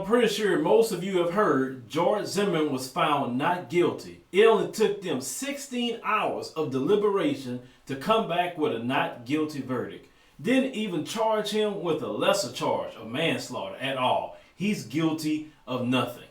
pretty sure most of you have heard George Zimmerman was found not guilty. It only took them 16 hours of deliberation to come back with a not guilty verdict. Didn't even charge him with a lesser charge of manslaughter at all. He's guilty of nothing.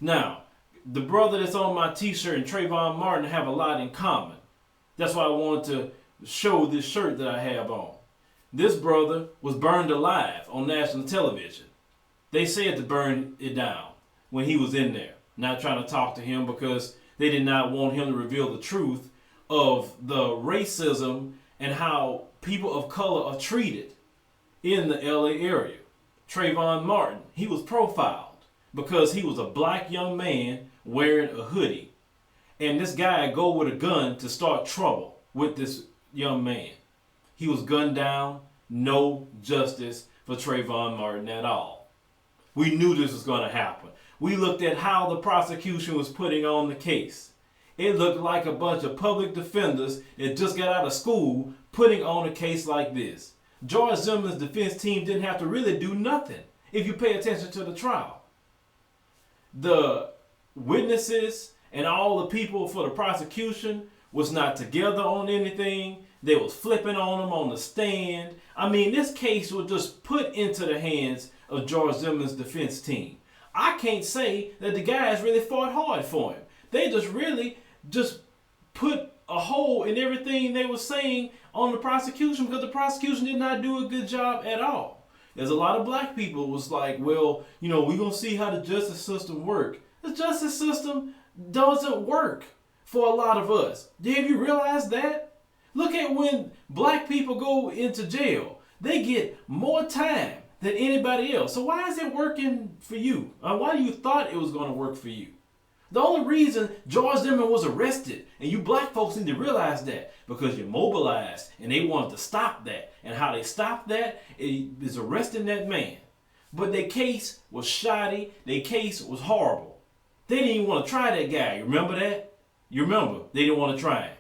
Now, the brother that's on my t-shirt and Trayvon Martin have a lot in common. That's why I wanted to show this shirt that I have on. This brother was burned alive on national television. They said to burn it down when he was in there. Not trying to talk to him because they did not want him to reveal the truth of the racism and how people of color are treated in the LA area. Trayvon Martin, he was profiled because he was a black young man wearing a hoodie. And this guy go with a gun to start trouble with this young man. He was gunned down. No justice for Trayvon Martin at all. We knew this was going to happen. We looked at how the prosecution was putting on the case. It looked like a bunch of public defenders that just got out of school putting on a case like this. George Zimmerman's defense team didn't have to really do nothing if you pay attention to the trial. The witnesses and all the people for the prosecution was not together on anything. They was flipping on them on the stand. I mean, this case was just put into the hands of George Zimmerman's defense team. I can't say that the guys really fought hard for him. They just put a hole in everything they were saying on the prosecution because the prosecution did not do a good job at all. There's a lot of black people who was like, well, we're going to see how the justice system works. The justice system doesn't work for a lot of us. Have you realized that? Look at when black people go into jail. They get more time than anybody else. So why is it working for you? Why do you thought it was going to work for you? The only reason George Zimmerman was arrested, and you black folks need to realize that, because you mobilized and they wanted to stop that. And how they stopped that is arresting that man. But their case was shoddy. Their case was horrible. They didn't even want to try that guy. You remember that? You remember they didn't want to try him.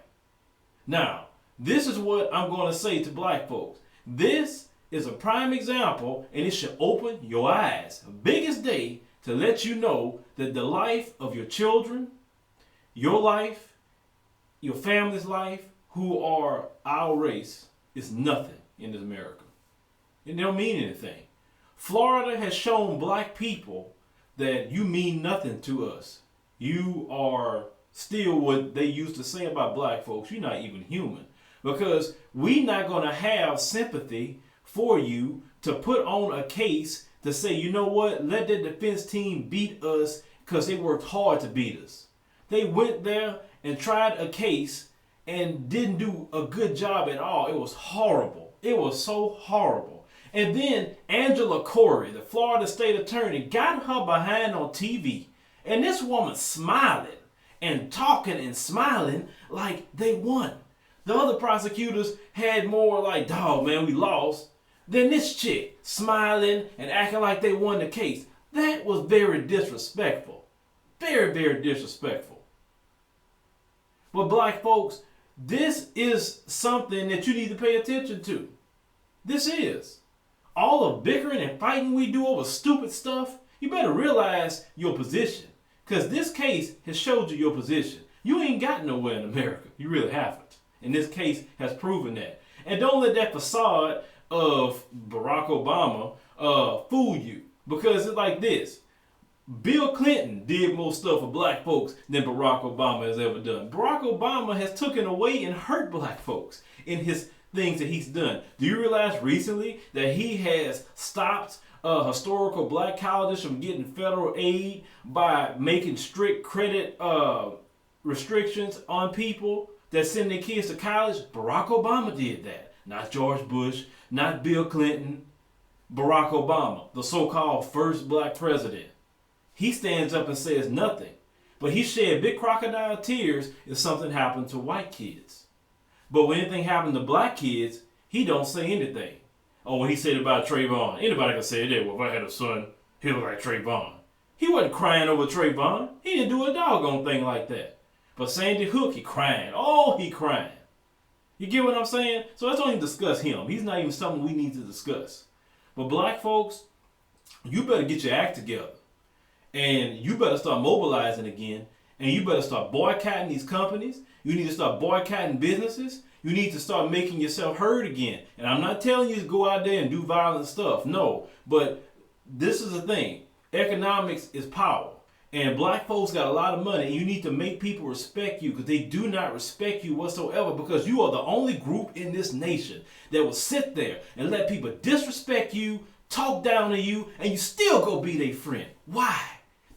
Now, this is what I'm going to say to black folks. This is a prime example, and it should open your eyes. Biggest day to let you know that the life of your children, your life, your family's life, who are our race, is nothing in this America. It don't mean anything. Florida has shown black people that you mean nothing to us. You are still what they used to say about black folks. You're not even human. Because we're not going to have sympathy for you to put on a case to say, you know what, let the defense team beat us because they worked hard to beat us. They went there and tried a case and didn't do a good job at all. It was horrible. It was so horrible. And then Angela Corey, the Florida state attorney, got her behind on TV. And this woman smiling and talking and smiling like they won. The other prosecutors had more like, dog, man, we lost. Then this chick smiling and acting like they won the case. That was very disrespectful. Very, very disrespectful. But black folks, this is something that you need to pay attention to. This is. All the bickering and fighting we do over stupid stuff, you better realize your position. Because this case has showed you your position. You ain't got nowhere in America. You really haven't. And this case has proven that. And don't let that facade of Barack Obama fool you. Because it's like this. Bill Clinton did more stuff for black folks than Barack Obama has ever done. Barack Obama has taken away and hurt black folks in his things that he's done. Do you realize recently that he has stopped historical black colleges from getting federal aid by making strict credit restrictions on people that send their kids to college? Barack Obama did that. Not George Bush, not Bill Clinton. Barack Obama, the so-called first black president. He stands up and says nothing. But he shed big crocodile tears if something happened to white kids. But when anything happened to black kids, he don't say anything. Or when he said about Trayvon, anybody can say that. Well, if I had a son, he look like Trayvon. He wasn't crying over Trayvon. He didn't do a doggone thing like that. But Sandy Hook, he crying. Oh, he crying. You get what I'm saying? So let's don't even discuss him. He's not even something we need to discuss. But black folks, you better get your act together. And you better start mobilizing again. And you better start boycotting these companies. You need to start boycotting businesses. You need to start making yourself heard again. And I'm not telling you to go out there and do violent stuff. No. But this is the thing. Economics is power. And black folks got a lot of money. And you need to make people respect you, because they do not respect you whatsoever, because you are the only group in this nation that will sit there and let people disrespect you, talk down to you, and you still go be their friend. Why?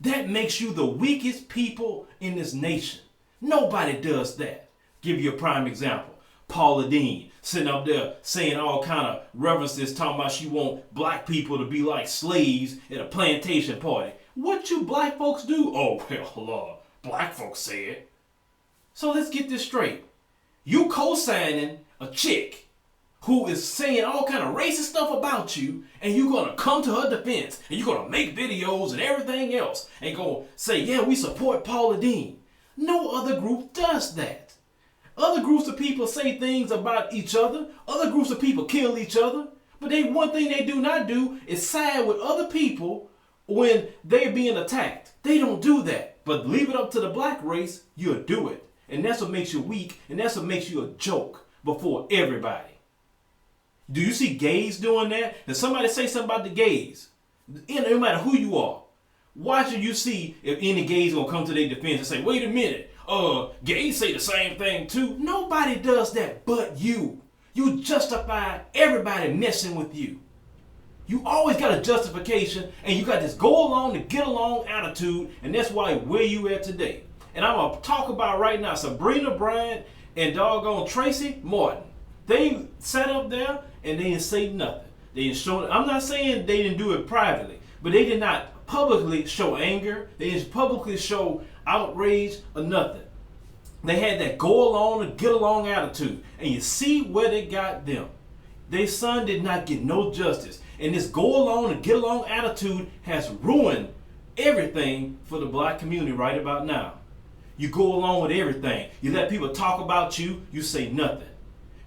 That makes you the weakest people in this nation. Nobody does that. Give you a prime example. Paula Deen sitting up there saying all kind of references, talking about she want black people to be like slaves at a plantation party. What you black folks do? Oh, well, black folks say it. So let's get this straight. You co-signing a chick who is saying all kind of racist stuff about you, and you're going to come to her defense, and you're going to make videos and everything else, and go say, yeah, we support Paula Deen. No other group does that. Other groups of people say things about each other. Other groups of people kill each other. But one thing they do not do is side with other people when they're being attacked. They don't do that. But leave it up to the black race, you'll do it. And that's what makes you weak, and that's what makes you a joke before everybody. Do you see gays doing that? And somebody say something about the gays, no matter who you are. Why should you see if any gays gonna come to their defense and say, wait a minute, gays say the same thing too? Nobody does that but you. You justify everybody messing with you. You always got a justification, and you got this go along to get along attitude, and that's why where you at today. And I'm gonna talk about right now Sabrina Bryant and doggone Tracy Morton. They sat up there and they didn't say nothing. They didn't show. I'm not saying they didn't do it privately, but they did not publicly show anger. They didn't publicly show outrage or nothing. They had that go along and get along attitude, and you see where they got them. Their son did not get no justice, and this go along and get along attitude has ruined everything for the black community right about now. You go along with everything. You let people talk about you. You say nothing.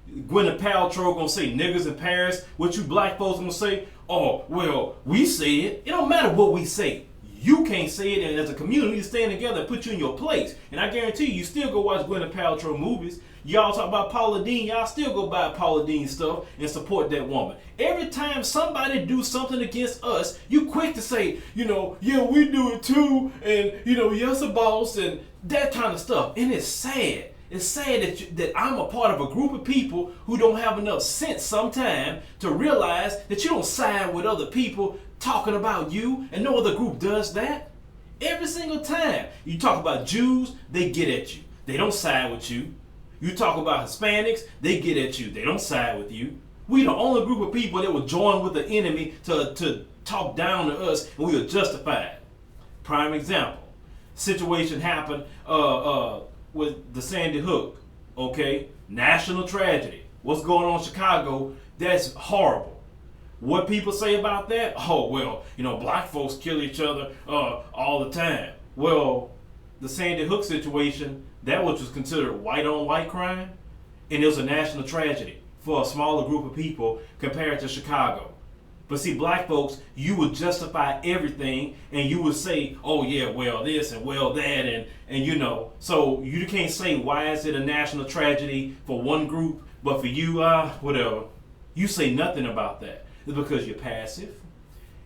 Gwyneth Paltrow gonna say niggas in Paris. What you black folks gonna say? Oh, well, we say it. It don't matter what we say. You can't say it, and as a community, stand together and put you in your place. And I guarantee you still go watch Gwyneth Paltrow movies. Y'all talk about Paula Deen, y'all still go buy Paula Deen stuff and support that woman. Every time somebody do something against us, you quick to say, yeah, we do it too, and yes, a boss, and that kind of stuff. And it's sad. It's sad that I'm a part of a group of people who don't have enough sense sometimes to realize that you don't side with other people talking about you, and no other group does that. Every single time you talk about Jews, they get at you. They don't side with you. You talk about Hispanics, they get at you. They don't side with you. We the only group of people that will join with the enemy to talk down to us, and we are justified. Prime example. Situation happened with the Sandy Hook, okay? National tragedy. What's going on in Chicago? That's horrible. What people say about that? Oh, well, black folks kill each other all the time. Well, the Sandy Hook situation, that was considered white-on-white crime, and it was a national tragedy for a smaller group of people compared to Chicago. But see, black folks, you would justify everything, and you would say, oh yeah, well this and well that, and so you can't say why is it a national tragedy for one group, but for you, whatever. You say nothing about that. It's because you're passive.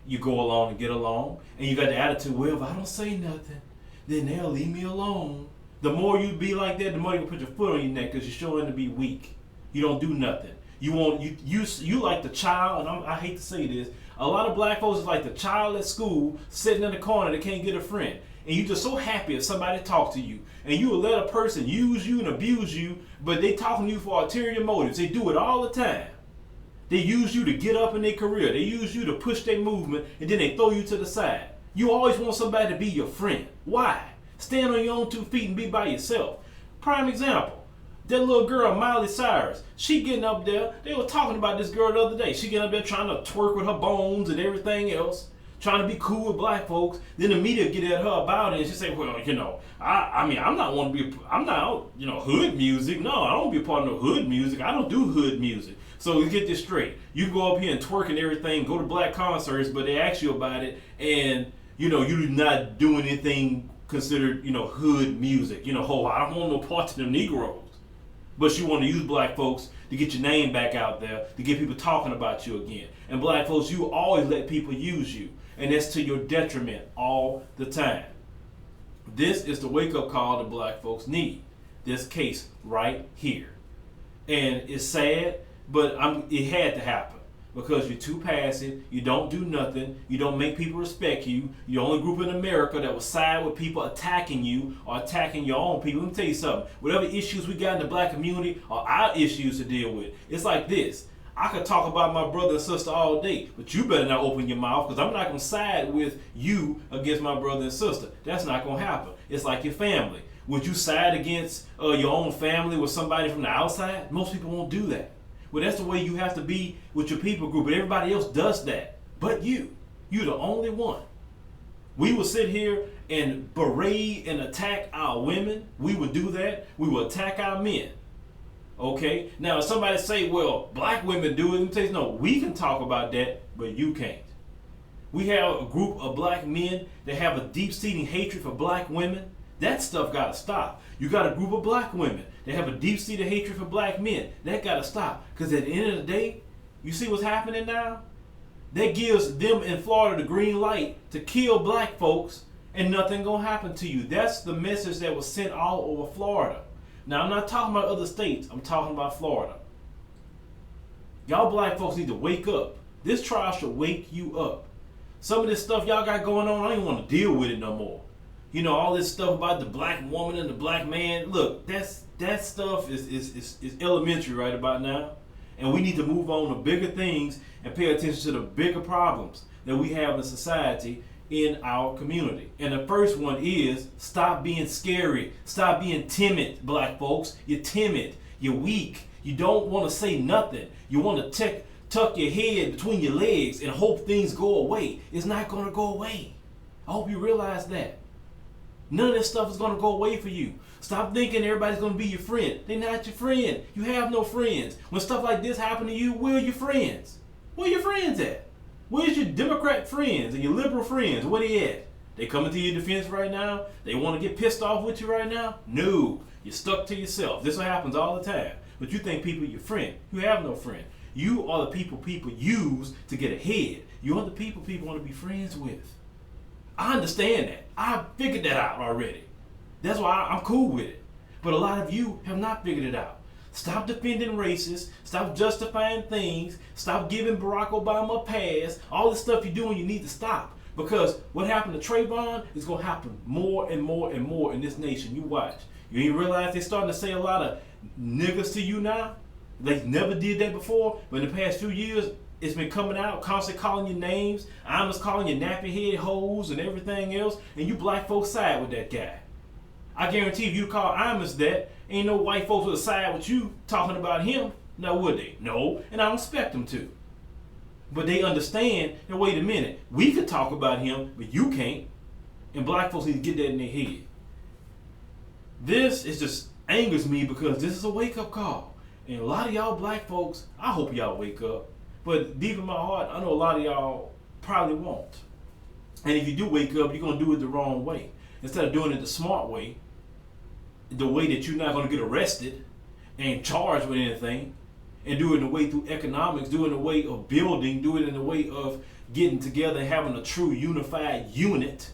You go along and get along, and you got the attitude, well, if I don't say nothing, then they'll leave me alone. The more you be like that, the more you put your foot on your neck, because you're showing to be weak. You don't do nothing. You like the child, and I hate to say this, a lot of black folks is like the child at school sitting in the corner that can't get a friend. And you're just so happy if somebody talk to you. And you will let a person use you and abuse you, but they talking to you for ulterior motives. They do it all the time. They use you to get up in their career. They use you to push their movement, and then they throw you to the side. You always want somebody to be your friend. Why? Stand on your own 2 feet and be by yourself. Prime example. That little girl, Miley Cyrus, she getting up there. They were talking about this girl the other day. She getting up there trying to twerk with her bones and everything else. trying to be cool with black folks. Then the media get at her about it, and she say, well, I mean, I'm not hood music. No, I don't want to be a part of no hood music. I don't do hood music. So let's get this straight. You go up here and twerk and everything, go to black concerts, but they ask you about it, and you do not do anything considered, hood music. I don't want no parts of the Negroes. But you want to use black folks to get your name back out there, to get people talking about you again. And black folks, you always let people use you. And that's to your detriment all the time. This is the wake-up call that black folks need. This case right here. And it's sad, but it had to happen. Because you're too passive, you don't do nothing, you don't make people respect you. You're the only group in America that will side with people attacking you or attacking your own people. Let me tell you something. Whatever issues we got in the black community are our issues to deal with. It's like this. I could talk about my brother and sister all day, but you better not open your mouth, because I'm not going to side with you against my brother and sister. That's not going to happen. It's like your family. Would you side against your own family with somebody from the outside? Most people won't do that. Well, that's the way you have to be with your people group, but everybody else does that. But you're the only one. We will sit here and berate and attack our women. We would do that. We will attack our men. Okay? Now, if somebody say, well, black women do it, let me tell you, no, we can talk about that, but you can't. We have a group of black men that have a deep-seating hatred for black women. That stuff got to stop. You got a group of black women that have a deep-seated hatred for black men. That got to stop. Because at the end of the day, you see what's happening now? That gives them in Florida the green light to kill black folks, and nothing going to happen to you. That's the message that was sent all over Florida. Now, I'm not talking about other states. I'm talking about Florida. Y'all black folks need to wake up. This trial should wake you up. Some of this stuff y'all got going on, I don't even want to deal with it no more. All this stuff about the black woman and the black man. Look, that stuff is elementary right about now. And we need to move on to bigger things and pay attention to the bigger problems that we have in society, in our community. And the first one is stop being scary. Stop being timid, black folks. You're timid. You're weak. You don't want to say nothing. You want to tuck your head between your legs and hope things go away. It's not going to go away. I hope you realize that. None of this stuff is going to go away for you. Stop thinking everybody's going to be your friend. They're not your friend. You have no friends. When stuff like this happen to you, where are your friends? Where are your friends at? Where's your Democrat friends and your liberal friends? Where they at? They coming to your defense right now? They want to get pissed off with you right now? No. You're stuck to yourself. This happens all the time. But you think people are your friend. You have no friend. You are the people use to get ahead. You are the people want to be friends with. I understand that. I figured that out already. That's why I'm cool with it. But a lot of you have not figured it out. Stop defending racists. Stop justifying things. Stop giving Barack Obama a pass. All this stuff you're doing, you need to stop. Because what happened to Trayvon is going to happen more and more and more in this nation. You watch. You ain't realize they're starting to say a lot of niggas to you now? They never did that before. But in the past few years, it's been coming out, constantly calling you names. I'm just calling you nappy head hoes and everything else. And you black folks side with that guy. I guarantee if you call Imus that, ain't no white folks would side with you talking about him. Now would they? No. And I don't expect them to. But they understand that, wait a minute, we could talk about him, but you can't. And black folks need to get that in their head. This is just angers me because this is a wake-up call. And a lot of y'all black folks, I hope y'all wake up. But deep in my heart, I know a lot of y'all probably won't. And if you do wake up, you're going to do it the wrong way. Instead of doing it the smart way, the way that you're not going to get arrested and charged with anything, and do it in a way through economics, do it in a way of building, do it in a way of getting together and having a true unified unit,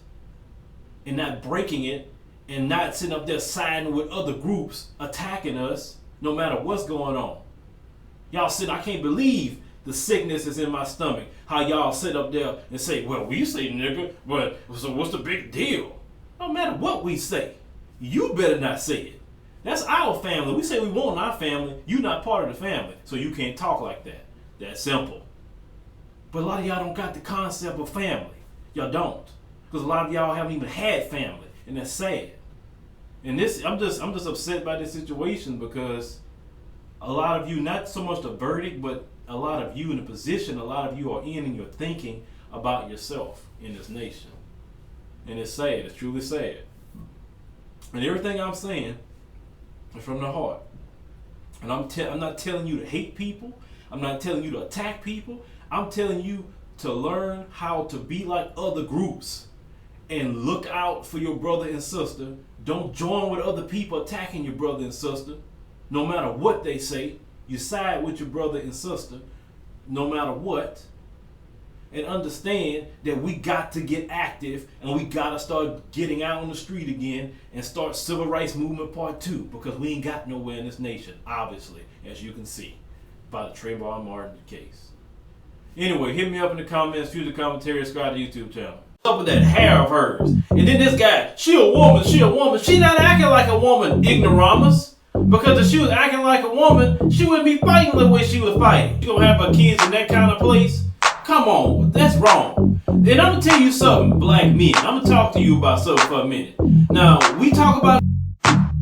and not breaking it, and not sitting up there siding with other groups attacking us no matter what's going on. Y'all sit, I can't believe the sickness is in my stomach. How y'all sit up there and say, well, we say nigga, but so what's the big deal? No matter what we say, you better not say it. That's our family. We say we want our family. You're not part of the family, so you can't talk like that. That's simple. But a lot of y'all don't got the concept of family. Y'all don't. Because a lot of y'all haven't even had family, and that's sad. And this, I'm just upset by this situation because a lot of you, not so much the verdict, but a lot of you in the position, a lot of you are in and you're thinking about yourself in this nation. And it's sad. It's truly sad. And everything I'm saying is from the heart. And I'm not telling you to hate people. I'm not telling you to attack people. I'm telling you to learn how to be like other groups and look out for your brother and sister. Don't join with other people attacking your brother and sister. No matter what they say, you side with your brother and sister no matter what. And understand that we got to get active and we got to start getting out on the street again and start Civil Rights Movement Part 2, because we ain't got nowhere in this nation, obviously, as you can see by the Trayvon Martin case. Anyway, hit me up in the comments, view the commentary, subscribe to the YouTube channel. What's up with that hair of hers? And then this guy, she a woman. She not acting like a woman, ignoramus. Because if she was acting like a woman, she wouldn't be fighting the way she was fighting. She gonna have her kids in that kind of place? Come on, that's wrong. And I'm gonna tell you something, black men. I'm gonna talk to you about something for a minute. Now, we talk about